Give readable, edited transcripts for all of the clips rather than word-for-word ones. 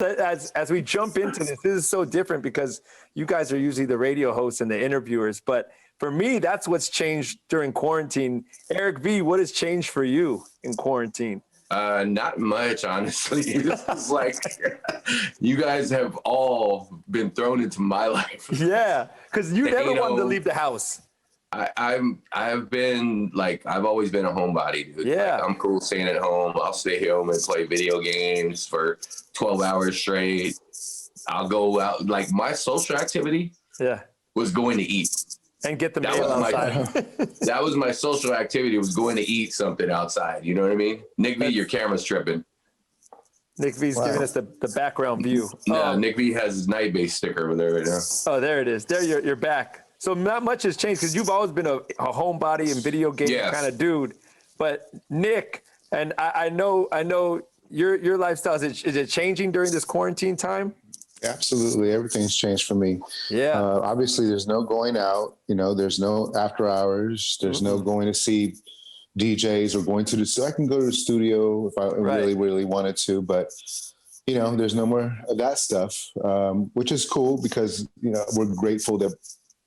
As we jump into this is so different because you guys are usually the radio hosts and the interviewers. But for me, that's what's changed during quarantine. Eric V, what has changed for you in quarantine? Not much, honestly. This is like you guys have all been thrown into my life. Yeah, because you never wanted to leave the house. I've been like I've always been a homebody, dude. Yeah, like, I'm cool staying at home. I'll stay home and play video games for 12 hours straight. I'll go out. Like my social activity, was going to eat and get the mail outside. That was my social activity. Was going to eat something outside. You know what I mean? Nick V, your camera's tripping. Nick V's giving us the background view. No, Nick V has his night base sticker over there right now. Oh, there it is. There you're back. So not much has changed because you've always been a homebody and video game kind of dude. But Nick, and I know your lifestyle, is it changing during this quarantine time? Absolutely. Everything's changed for me. Yeah. Obviously, there's no going out. There's no after hours. There's no going to see DJs or going to the. I can go to the studio if I really, really wanted to, but there's no more of that stuff, which is cool because we're grateful that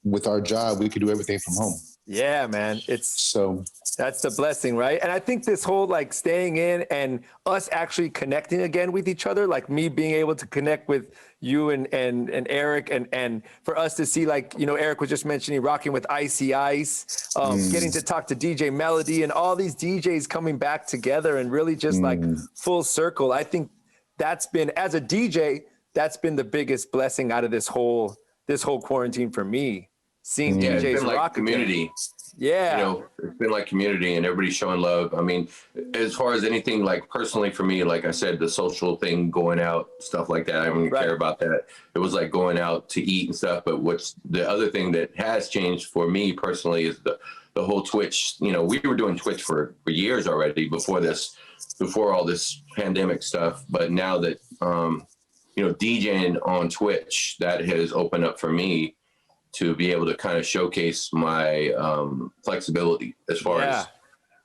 with our job we could do everything from home. Yeah, man. That's the blessing, right? And I think this whole like staying in and us actually connecting again with each other, like me being able to connect with you and Eric and for us to see, like, Eric was just mentioning rocking with Icy Ice, getting to talk to DJ Melody and all these DJs coming back together and really just like full circle. I think that's been, as a DJ, that's been the biggest blessing out of this whole quarantine for me. Seeing DJs it's been like rock community. Again. Yeah. It's been like community and everybody showing love. I mean, as far as anything, like personally for me, like I said, the social thing, going out, stuff like that, I don't even care about that. It was like going out to eat and stuff. But what's the other thing that has changed for me personally is the whole Twitch. We were doing Twitch for years already before all this pandemic stuff. But now that, DJing on Twitch, that has opened up for me to be able to kind of showcase my flexibility as far as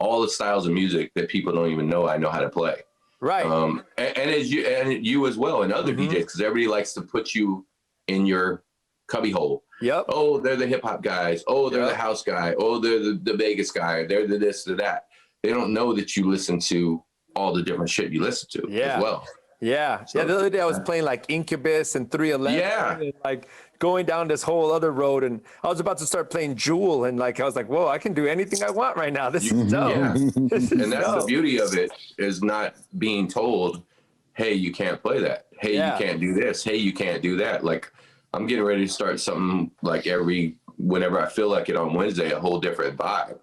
all the styles of music that people don't even know I know how to play. Right. And you as well, and other DJs, because everybody likes to put you in your cubbyhole. Yep. Oh, they're the hip hop guys. Oh, they're the house guy. Oh, they're the Vegas guy. They're the this, the that. They don't know that you listen to all the different shit you listen to as well. Yeah. So, the other day I was playing like Incubus and 311. Yeah. And like going down this whole other road, and I was about to start playing Jewel, and like I was like, whoa, I can do anything I want right now. This is dope. Yeah. And that's the beauty of it, is not being told, hey, you can't play that. Hey, you can't do this. Hey, you can't do that. Like I'm getting ready to start something like whenever I feel like it on Wednesday, a whole different vibe.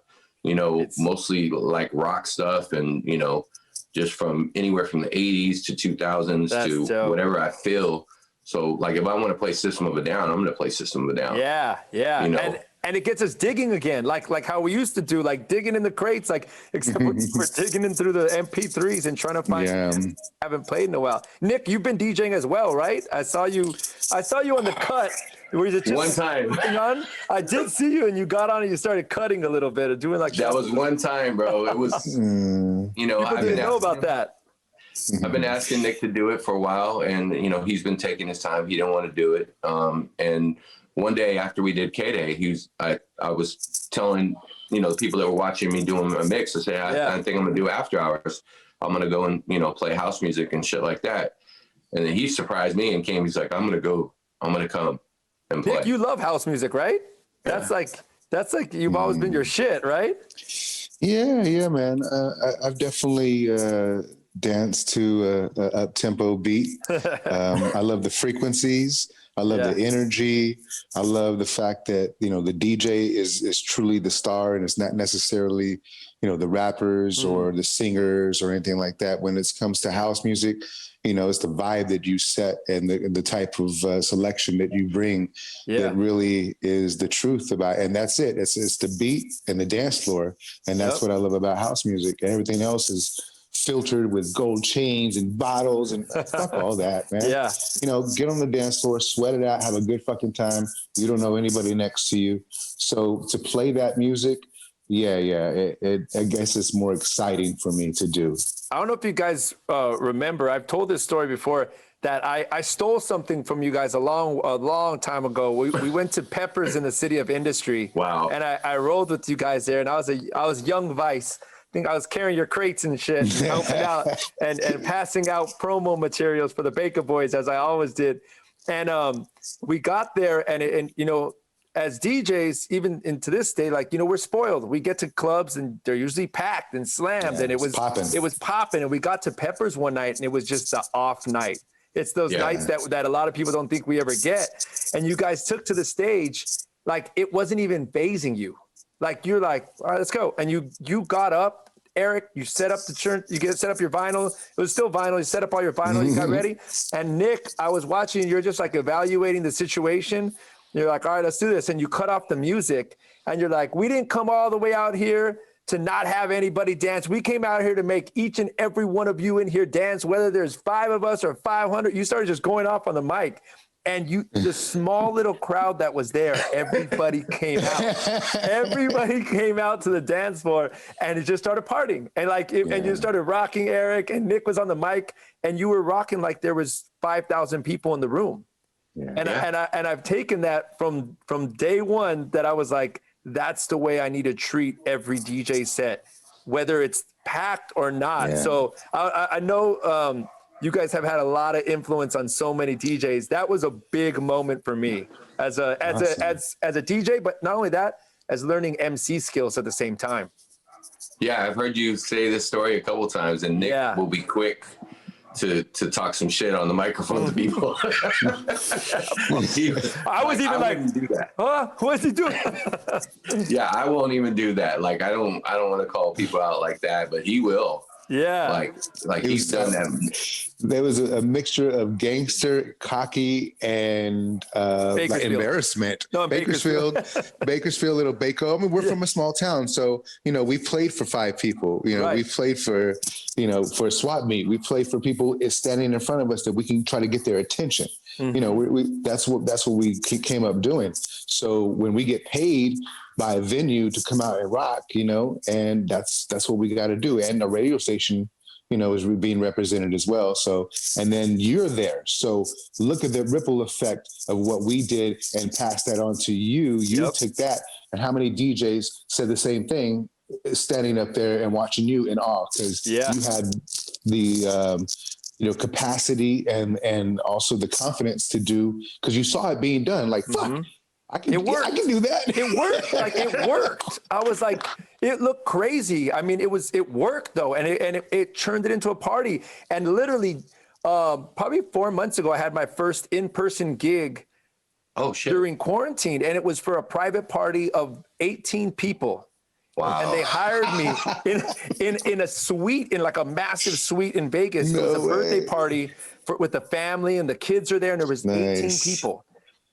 Mostly like rock stuff and just from anywhere from the 80s to 2000s to dope. Whatever I feel. So like if I want to play System of a Down, I'm going to play System of a Down. Yeah. And it gets us digging again, like how we used to do, like digging in the crates, like except we're digging in through the MP3s and trying to find something I haven't played in a while. Nick, you've been DJing as well, right? I saw you on the cut. Were you just one time. On? I did see you, and you got on and you started cutting a little bit or doing like that. That was one time, bro. It was, People didn't know about that. I've been asking Nick to do it for a while, and he's been taking his time. He didn't want to do it. And one day after we did K-Day, I was telling the people that were watching me doing a mix, I said, I think I'm gonna do after hours. I'm gonna go and play house music and shit like that. And then he surprised me and came. He's like, I'm gonna come and play. Nick, you love house music, right? That's like you've always been your shit, right? Yeah, man. I've definitely danced to a up-tempo beat. I love the frequencies. I love the energy. I love the fact that, the DJ is truly the star, and it's not necessarily, the rappers or the singers or anything like that. When it comes to house music, it's the vibe that you set and the type of selection that you bring that really is the truth about it. And that's it. It's the beat and the dance floor. And that's what I love about house music. And everything else is filtered with gold chains and bottles and fuck all that, man. Yeah. Get on the dance floor, sweat it out, have a good fucking time. You don't know anybody next to you. So to play that music, I guess it's more exciting for me to do. I don't know if you guys remember, I've told this story before. that I stole something from you guys a long time ago. We went to Peppers in the City of Industry. Wow. And I rolled with you guys there, and I was young Vice. I think I was carrying your crates and shit, helping out and passing out promo materials for the Baka Boyz, as I always did. And we got there, and you know, as DJs, even into this day, like, you know, we're spoiled. We get to clubs and they're usually packed and slammed, and it was popping. And we got to Peppers one night, and it was just the off night. It's those nights that a lot of people don't think we ever get. And you guys took to the stage like it wasn't even phasing you. Like, you're like, all right, let's go. And you got up, Eric, you set up set up your vinyl. It was still vinyl. You set up all your vinyl, you got ready. And Nick, I was watching, you're just like evaluating the situation. You're like, all right, let's do this. And you cut off the music, and you're like, we didn't come all the way out here to not have anybody dance. We came out here to make each and every one of you in here dance, whether there's 5 of us or 500. You started just going off on the mic. And the small little crowd that was there, everybody came out. Everybody came out to the dance floor, and it just started partying. And and you started rocking, Eric, and Nick was on the mic, and you were rocking like there was 5,000 people in the room. Yeah. And I've taken that from day one, that I was like, that's the way I need to treat every DJ set, whether it's packed or not. Yeah. So I know you guys have had a lot of influence on so many DJs. That was a big moment for me as a DJ, but not only that, as learning MC skills at the same time. Yeah, I've heard you say this story a couple times, and Nick will be quick to talk some shit on the microphone to people. I was even like, do that. Huh? What's he doing? Yeah, I won't even do that. Like, I don't want to call people out like that, but he will. Yeah. Like he's done that. There was a mixture of gangster, cocky, and like embarrassment. No, Bakersfield, little Baco. I mean, we're from a small town, so you know we played for 5 people. You know, we played for for a swap meet. We played for people standing in front of us that we can try to get their attention. Mm-hmm. You know, that's what we came up doing. So when we get paid by a venue to come out and rock, you know, and that's what we got to do. And the radio station, you know, is being represented as well. So, and then you're there. So look at the ripple effect of what we did and pass that on to you. You took that, and how many DJs said the same thing, standing up there and watching you in awe, because you had the, capacity and also the confidence to do, because you saw it being done. Like, fuck, I can do that. It worked. It worked. I was like, it looked crazy. I mean, it worked though. And it turned it into a party. And literally, probably 4 months ago, I had my first in-person gig during quarantine. And it was for a private party of 18 people. Wow. And they hired me in a suite, in like a massive suite in Vegas. It was a birthday party with the family, and the kids are there, and there was 18 people.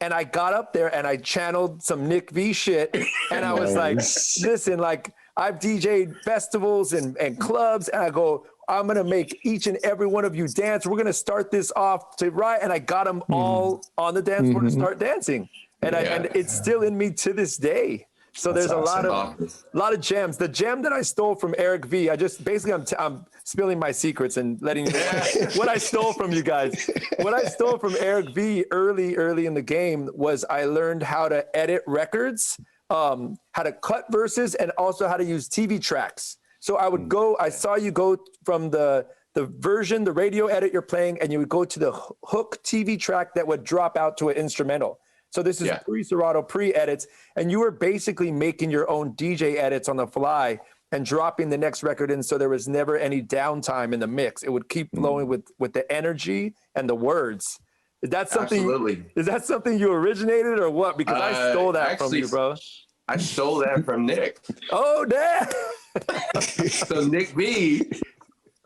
And I got up there and I channeled some Nick V shit. And I was like, listen, like, I've DJ'd festivals and clubs, and I go, I'm going to make each and every one of you dance. We're going to start this off to right. And I got them all on the dance floor to start dancing. And and it's still in me to this day. So there's awesome. a lot of gems. The gem that I stole from Eric V, I'm spilling my secrets and letting you know what I stole from you guys. What I stole from Eric V early in the game was I learned how to edit records, how to cut verses, and also how to use TV tracks. So I saw you go from the version, the radio edit you're playing, and you would go to the hook TV track that would drop out to an instrumental. So this is pre-Serato, pre-edits, and you were basically making your own DJ edits on the fly and dropping the next record in, so there was never any downtime in the mix. It would keep flowing with the energy and the words. Is that something? Absolutely. Is that something you originated or what? Because I stole that from you, bro. I stole that from Nick. Oh, damn! So Nick V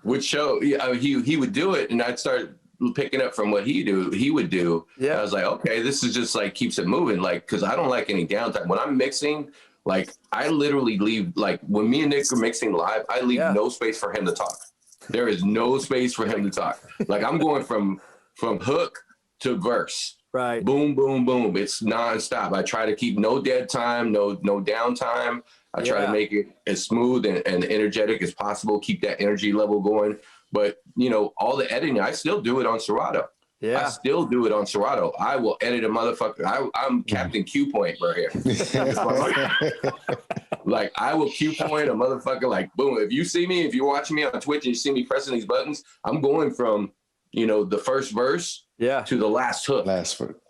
would show. He would do it, and I'd start picking up from what he would do. Yeah. I was like, okay, this is just like keeps it moving. Like, cause I don't like any downtime. When I'm mixing, like I literally leave, like when me and Nick are mixing live, I leave no space for him to talk. There is no space for him to talk. Like I'm going from hook to verse. Right. Boom, boom, boom. It's nonstop. I try to keep no dead time, no downtime. I try to make it as smooth and energetic as possible. Keep that energy level going. But, you know, all the editing, I still do it on Serato. Yeah. I still do it on Serato. I will edit a motherfucker. I'm Captain Q Point right here. Like, I will cue point a motherfucker, like, boom. If you see me, if you're watching me on Twitch and you see me pressing these buttons, I'm going from, the first verse to the last hook.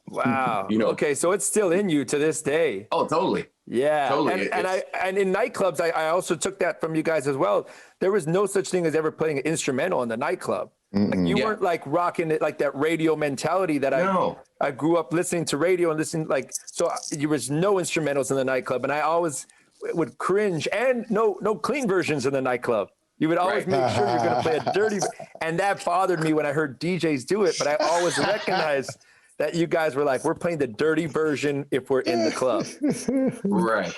Wow. Okay, so it's still in you to this day. Oh, totally. Yeah. Totally. And in nightclubs, I also took that from you guys as well. There was no such thing as ever playing an instrumental in the nightclub. Like, you weren't like rocking it like that radio mentality that I grew up listening to radio and listening, like, so there was no instrumentals in the nightclub, and I always would cringe, and no clean versions in the nightclub. You would always make sure you're going to play a dirty, and that bothered me when I heard DJs do it, but I always recognized that you guys were like, we're playing the dirty version if we're in the club. Right?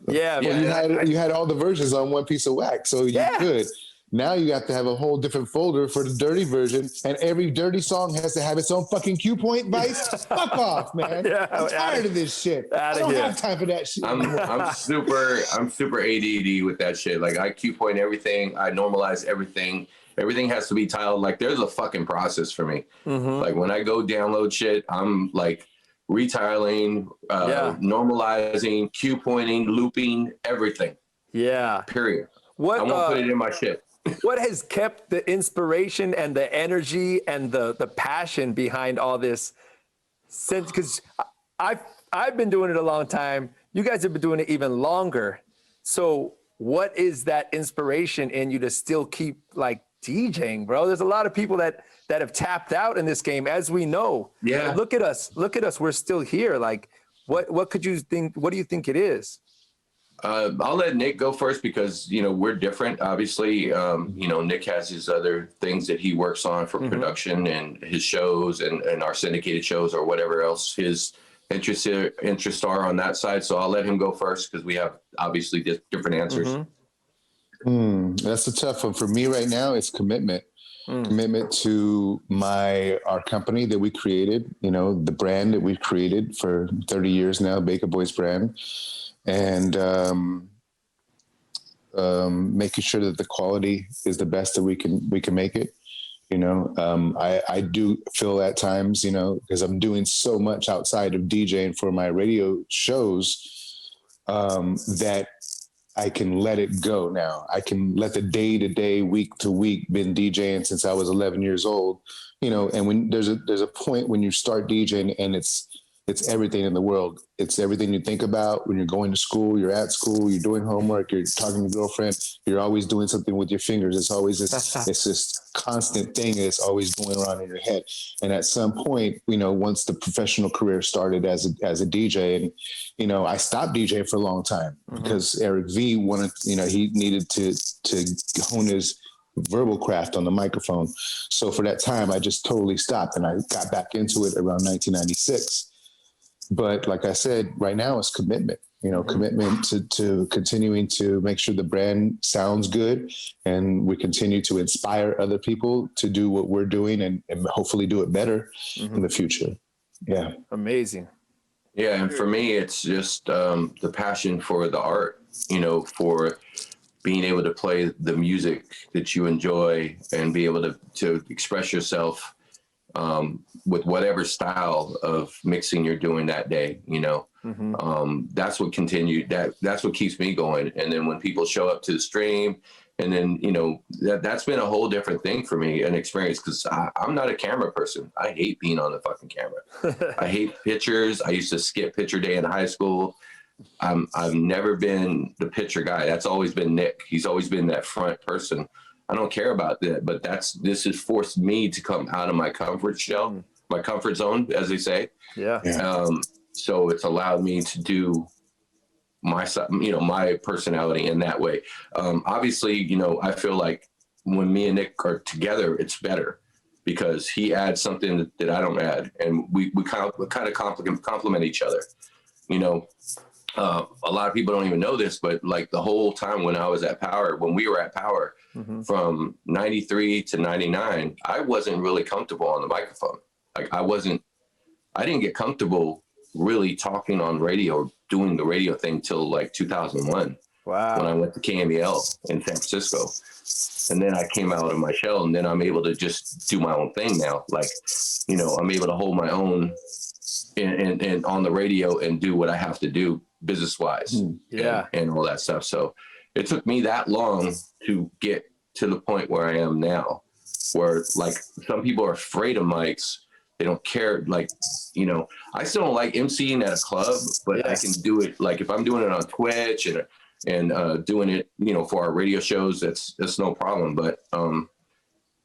Yeah. Well, you had all the versions on one piece of wax, so you could. Now you have to have a whole different folder for the dirty version, and every dirty song has to have its own fucking cue point vice. Fuck off, man. I'm tired of this shit. I don't have time for that shit. I'm super ADD with that shit. Like, I cue point everything. I normalize everything. Everything has to be tiled. Like, there's a fucking process for me. Like, when I go download shit, I'm like retiling, normalizing, cue pointing, looping, everything. Yeah. Period. I won't put it in my shit. What has kept the inspiration and the energy and the passion behind all this since? Because I've been doing it a long time. You guys have been doing it even longer. So what is that inspiration in you to still keep like DJing, bro? There's a lot of people that have tapped out in this game, as we know. Yeah. But look at us. We're still here. Like, what could you think? What do you think it is? I'll let Nick go first because, we're different. Obviously, Nick has his other things that he works on for production and his shows and our syndicated shows or whatever else his interests are on that side. So I'll let him go first because we have obviously different answers. That's a tough one. For me right now, it's commitment. Commitment to our company that we created, the brand that we've created for 30 years now, Baka Boyz brand. And making sure that the quality is the best that we can make it. I do feel at times, because I'm doing so much outside of DJing for my radio shows, that I can let it go now. I can let the day to day, week to week, been DJing since I was 11 years old, and when there's a point when you start DJing and it's everything in the world. It's everything you think about when you're going to school, you're at school, you're doing homework, you're talking to your girlfriend, you're always doing something with your fingers. It's always this constant thing that's always going around in your head. And at some point, once the professional career started as a DJ, and, I stopped DJing for a long time because Eric V wanted, he needed to hone his verbal craft on the microphone. So for that time, I just totally stopped and I got back into it around 1996. But like I said, right now it's commitment, commitment to continuing to make sure the brand sounds good and we continue to inspire other people to do what we're doing and hopefully do it better in the future. Yeah. Amazing. Yeah. And for me, it's just the passion for the art, for being able to play the music that you enjoy and be able to express yourself with whatever style of mixing you're doing that day, that's what continued, that's what keeps me going. And then when people show up to the stream and then, that's been a whole different thing for me, an experience. Cause I'm not a camera person. I hate being on the fucking camera. I hate pictures. I used to skip picture day in high school. I've never been the picture guy. That's always been Nick. He's always been that front person. I don't care about that, but this has forced me to come out of my comfort shell, my comfort zone, as they say. Yeah. So it's allowed me to do my personality in that way. Obviously, I feel like when me and Nick are together, it's better because he adds something that I don't add, and we kind of complement each other. A lot of people don't even know this, but like the whole time when we were at Power, from 93 to 99, I wasn't really comfortable on the microphone. Like I didn't get comfortable really talking on radio or doing the radio thing till like 2001. when I Wow. went to KMEL in San Francisco. And then I came out of my shell, and then I'm able to just do my own thing now. Like, you know, I'm able to hold my own and on the radio and do what I have to do business wise Yeah. and all that stuff. So it took me that long to get to the point where I am now, where like some people are afraid of mics. They don't care. Like, you know, I still don't like emceeing at a club, but I can do it. Like if I'm doing it on Twitch and doing it, you know, for our radio shows, that's no problem. But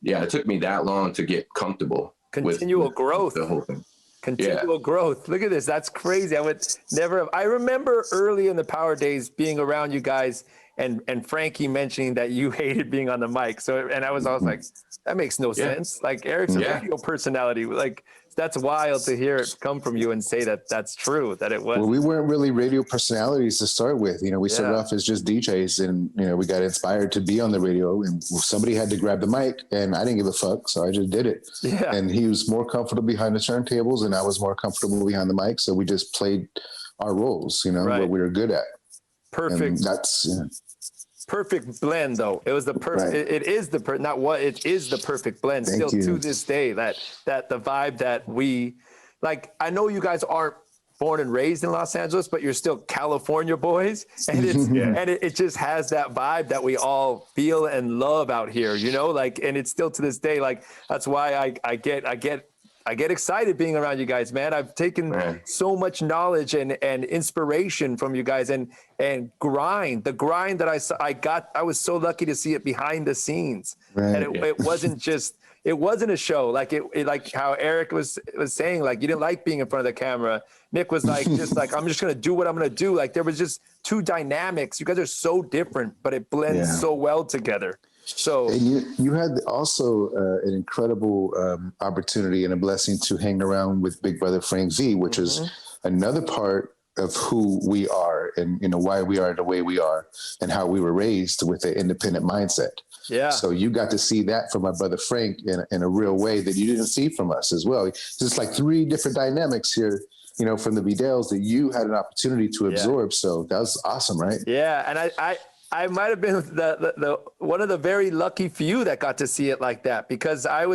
yeah, it took me that long to get comfortable Continual growth. the whole thing. Continual growth. Look at this. That's crazy. I would never have. I remember early in the Power days being around you guys and Frankie mentioning that you hated being on the mic. So, and I was always like, that makes no sense. Like Eric's a radio personality. Like that's wild to hear it come from you and say that that's true, that it was. Well, we weren't really radio personalities to start with. You know, we started off as just DJs, and, you know, we got inspired to be on the radio, and somebody had to grab the mic, and I didn't give a fuck. So I just did it. Yeah. And he was more comfortable behind the turntables, and I was more comfortable behind the mic. So we just played our roles, you know, what we were good at. Perfect. And that's, perfect blend though. It was the perfect, it is the not what, it is the perfect blend. Thank still you. to this day, that the vibe that we, like, I know you guys aren't born and raised in Los Angeles, but you're still California boys. And it's, and it just has that vibe that we all feel and love out here, you know, like, and it's still to this day, like, that's why I get excited being around you guys, man. I've taken so much knowledge and inspiration from you guys, and the grind that I got. I was so lucky to see it behind the scenes, and it wasn't just. It wasn't a show, like it like how Eric was saying, like you didn't like being in front of the camera. Nick was like, just like, I'm just gonna do what I'm gonna do. Like there was just two dynamics. You guys are so different, but it blends so well together. So and you had also an incredible opportunity and a blessing to hang around with Big Brother Frank V, which is another part of who we are, and you know why we are the way we are, and how we were raised with an independent mindset. Yeah. So you got to see that from my brother Frank in a real way that you didn't see from us as well. Just like three different dynamics here, you know, from the Vidals that you had an opportunity to absorb. So that was awesome, right? Yeah, and I might have been the one of the very lucky few that got to see it like that, because I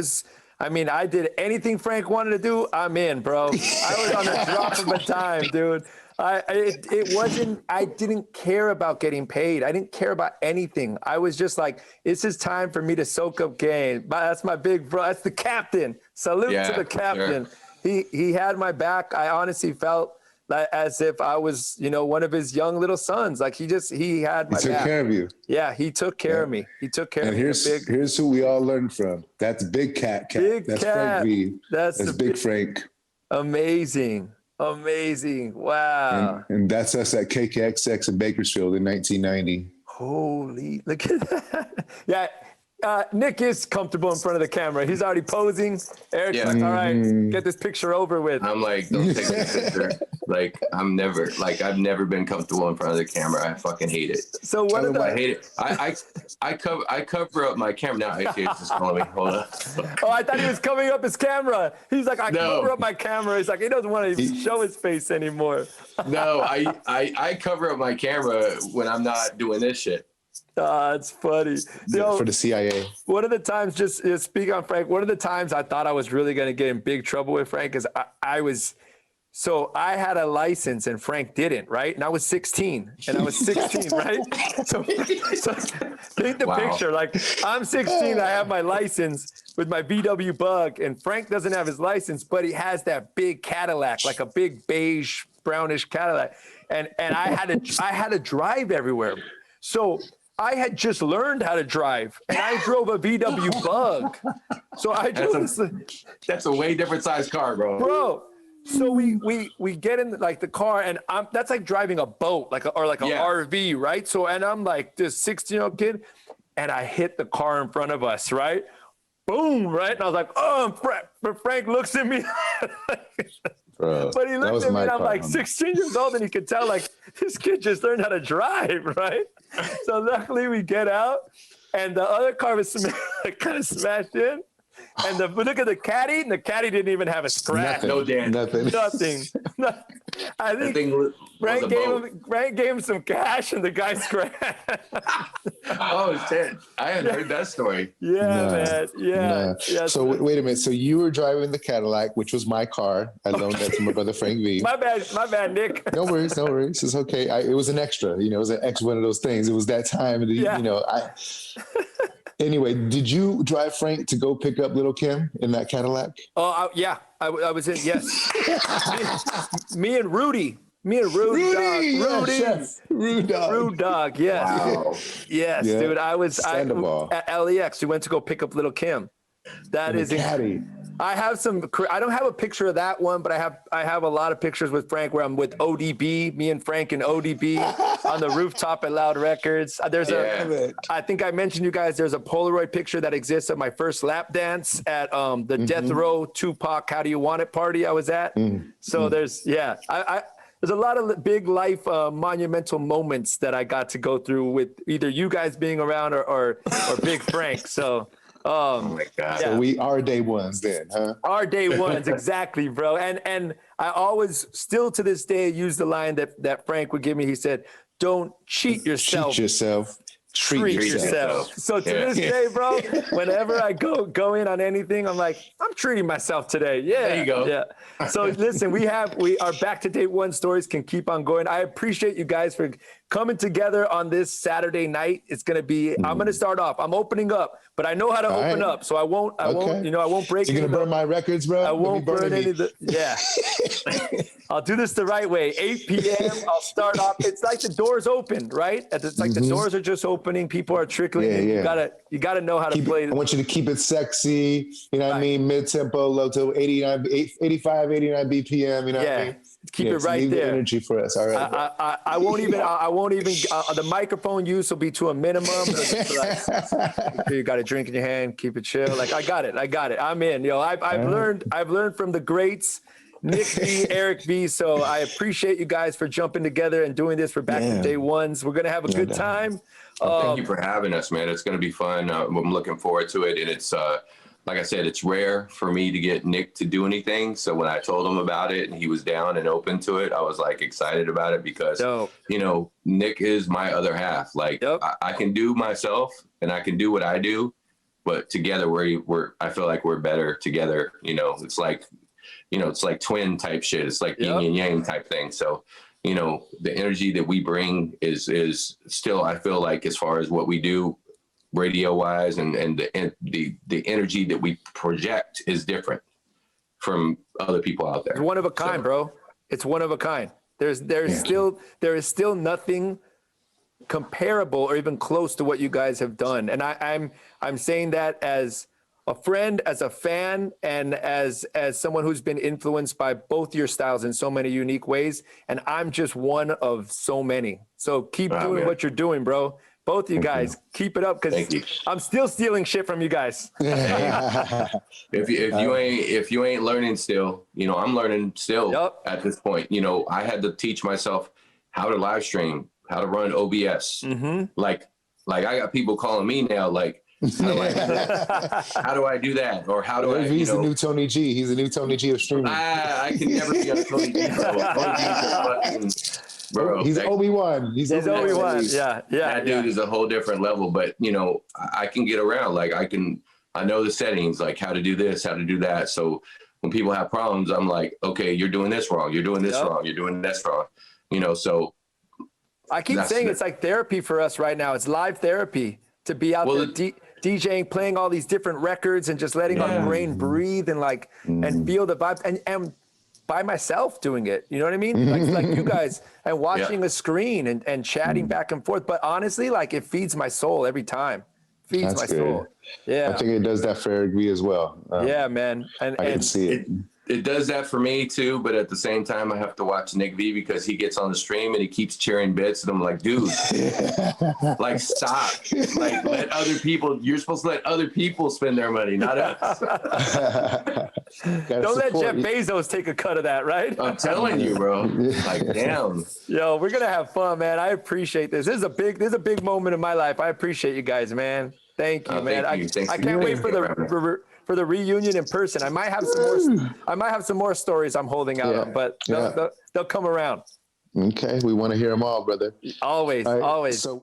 did anything Frank wanted to do, I'm in, bro. I was on the drop of a dime, dude. I didn't care about getting paid. I didn't care about anything. I was just like, it's just time for me to soak up game. That's my big bro. That's the captain. Salute to the captain. Sure. He had my back. I honestly felt like as if I was, you know, one of his young little sons. Like he had my back. He took care of you. Yeah, he took care of me. He took care of me. Here's who we all learned from. That's Big Cat. Big That's Cat. Frank V. That's Big Frank. Amazing. Wow. And that's us at KKXX in Bakersfield in 1990. Holy, look at that. Yeah. Nick is comfortable in front of the camera. He's already posing. Eric's like, all right, get this picture over with. I'm like, don't take this picture. Like, I've never been comfortable in front of the camera. I fucking hate it. So what I hate it. I cover up my camera now. AK's just calling me. Hold on. Oh, I thought he was covering up his camera. He's like, cover up my camera. He's like, he doesn't want to even show his face anymore. No, I cover up my camera when I'm not doing this shit. It's funny. For the CIA. One of the times, just speak on Frank, one of the times I thought I was really going to get in big trouble with Frank is so I had a license and Frank didn't, right? And I was 16 and I was 16, right? So paint the picture. Like I'm 16, I have my license with my VW Bug, and Frank doesn't have his license, but he has that big Cadillac, like a big beige, brownish Cadillac. And I had to drive everywhere. So I had just learned how to drive, and I drove a VW Bug. So I drove that's a way different size car, bro. So we get in like the car, and that's like driving a boat, like an RV, right? So and I'm like this 16-year-old kid, and I hit the car in front of us, right? Boom, right? And I was like, oh, but Frank looks at me. Bro, but he looked at me, and I'm like 16 years old, and he could tell like this kid just learned how to drive, right? So luckily we get out, and the other car was kind of smashed in, And look at the caddy, and the caddy didn't even have a scratch. Nothing. No dent. Nothing. Nothing. I That think thing was Frank a gave boat. him some cash, and the guy scratched. Oh shit! I hadn't heard that story. Yeah, Nah, man. Yeah. Nah. Yeah. So wait a minute. So you were driving the Cadillac, which was my car. I loaned that to my brother Frank V. My bad, Nick. No worries, no worries. It's okay. It was an extra. It was an extra one of those things. It was that time. Yeah. Anyway, did you drive Frank to go pick up little Kim in that Cadillac? Oh, yeah. I was in. Yes. me and Rudy. Me and Rudy. Rude dog. Yes. Wow. Yes, Yeah. dude. I was Sandoval. at LEX. We went to go pick up little Kim. That is caddy. I have some. I don't have a picture of that one, but I have a lot of pictures with Frank where I'm with ODB, me and Frank and ODB on the rooftop at Loud Records. I think I mentioned you guys. There's a Polaroid picture that exists of my first lap dance at the Death Row Tupac How Do You Want It party I was at. So there's there's a lot of big life monumental moments that I got to go through with either you guys being around or Big Frank. So. Oh my God. So we are day ones then, huh? Our day ones, exactly, bro. And I always, still to this day, use the line that Frank would give me. He said, "Don't cheat yourself. Treat yourself. Treat yourself. So to this day, bro, whenever I go in on anything, I'm like, I'm treating myself today. Yeah. There you go. Yeah. So listen, we our back to day one stories can keep on going. I appreciate you guys for coming together on this Saturday night. It's going to be, I'm going to start off. I'm opening up, but I know how to open up. So I won't break. You're going to burn my records, bro? I won't burn any of the, yeah. I'll do this the right way. 8 p.m. I'll start off. It's like the doors open, right? It's like the doors are just opening. People are trickling in. Yeah. You gotta know how to play. I want you to keep it sexy. You know what I mean? Mid-tempo, low to 85, 89 BPM. You know what I mean? Keep it right leave there. The energy for us. All right. I won't even. The microphone use will be to a minimum. You got a drink in your hand. Keep it chill. Like I got it. I'm in. I've learned from the greats, Nick V, Eric V. So I appreciate you guys for jumping together and doing this for back to day ones. We're gonna have a good time. Thank you for having us, man. It's gonna be fun. I'm looking forward to it, and it's like I said, it's rare for me to get Nick to do anything. So when I told him about it and he was down and open to it, I was like excited about it because, Nick is my other half. Like I can do myself and I can do what I do, but together I feel like we're better together. It's like, it's like twin type shit. It's like yin and yang type thing. So, the energy that we bring is still, I feel like as far as what we do, radio wise and the energy that we project is different from other people out there. It's one of a kind, bro. It's one of a kind. There is still nothing comparable or even close to what you guys have done. And I'm saying that as a friend, as a fan, and as someone who's been influenced by both your styles in so many unique ways. And I'm just one of so many. So keep doing what you're doing, bro. Both of you guys, keep it up because I'm still stealing shit from you guys. If you ain't learning still, I'm learning still at this point. I had to teach myself how to live stream, how to run OBS. Like I got people calling me now, like, how do I do that? Or how do I? He's the new Tony G. He's the new Tony G of streaming. I can never be a Tony G. Bro, he's Obi-Wan. He's Obi-Wan. Yeah. That dude is a whole different level. But I can get around. Like I know the settings, like how to do this, how to do that. So when people have problems, I'm like, okay, you're doing this wrong. You're doing this wrong. You're doing this wrong. So I keep saying it's like therapy for us right now. It's live therapy to be out there DJing, playing all these different records and just letting our brain breathe and and feel the vibes and by myself doing it. You know what I mean? Like you guys and watching a screen and chatting back and forth. But honestly, like it feeds my soul every time. Feeds my soul. Yeah. I think it does that for Eric V as well. Yeah, man. And I can see it. It does that for me too, but at the same time, I have to watch Nick V because he gets on the stream and he keeps cheering bits, and I'm like, dude, like stop, like let other people. You're supposed to let other people spend their money, not us. Don't let Jeff Bezos take a cut of that, right? I'm telling you, bro. Like, damn. Yo, we're gonna have fun, man. I appreciate this. This is a big moment in my life. I appreciate you guys, man. Thank you, man. Thank you. I can't wait for the for the reunion in person. I might have some more. I might have some more stories I'm holding out on, but they'll come around. Okay, we want to hear them all, brother. Always, All right, always. So